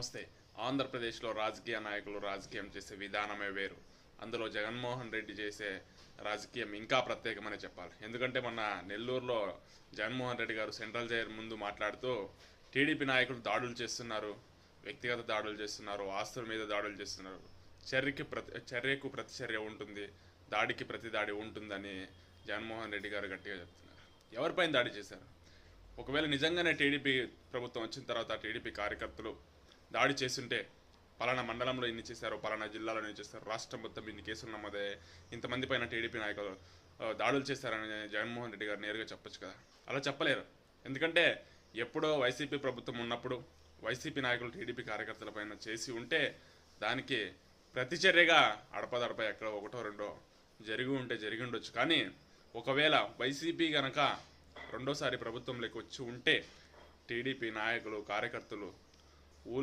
నమస్తే. ఆంధ్రప్రదేశ్లో రాజకీయ నాయకులు రాజకీయం చేసే విధానమే వేరు. అందులో జగన్మోహన్ రెడ్డి చేసే రాజకీయం ఇంకా ప్రత్యేకమనే చెప్పాలి. ఎందుకంటే మొన్న నెల్లూరులో జగన్మోహన్ రెడ్డి గారు సెంట్రల్ జైలు ముందు మాట్లాడుతూ టీడీపీ నాయకులు దాడులు చేస్తున్నారు, వ్యక్తిగత దాడులు చేస్తున్నారు, ఆస్తుల మీద దాడులు చేస్తున్నారు, చర్యకు ప్రతిచర్య ఉంటుంది, దాడికి ప్రతి దాడి ఉంటుందని జగన్మోహన్ రెడ్డి గారు గట్టిగా చెప్తున్నారు. ఎవరిపైన దాడి చేశారు? ఒకవేళ నిజంగానే టీడీపీ ప్రభుత్వం వచ్చిన తర్వాత టీడీపీ కార్యకర్తలు దాడి చేస్తుంటే పలానా మండలంలో ఇన్ని చేశారు, పలానా జిల్లాలో ఇన్ని చేశారు, రాష్ట్రం మొత్తం ఇన్ని కేసులు నమోదే, ఇంతమంది పైన టీడీపీ నాయకులు దాడులు చేశారని జగన్మోహన్ రెడ్డి గారు నేరుగా చెప్పొచ్చు కదా. అలా చెప్పలేరు. ఎందుకంటే ఎప్పుడో వైసీపీ ప్రభుత్వం ఉన్నప్పుడు వైసీపీ నాయకులు టీడీపీ కార్యకర్తల పైన చేసి ఉంటే దానికి ప్రతిచర్యగా అడపదడప ఎక్కడో ఒకటో రెండో జరిగి ఉండొచ్చు. కానీ ఒకవేళ వైసీపీ గనక రెండోసారి ప్రభుత్వంలోకి వచ్చి ఉంటే టీడీపీ నాయకులు కార్యకర్తలు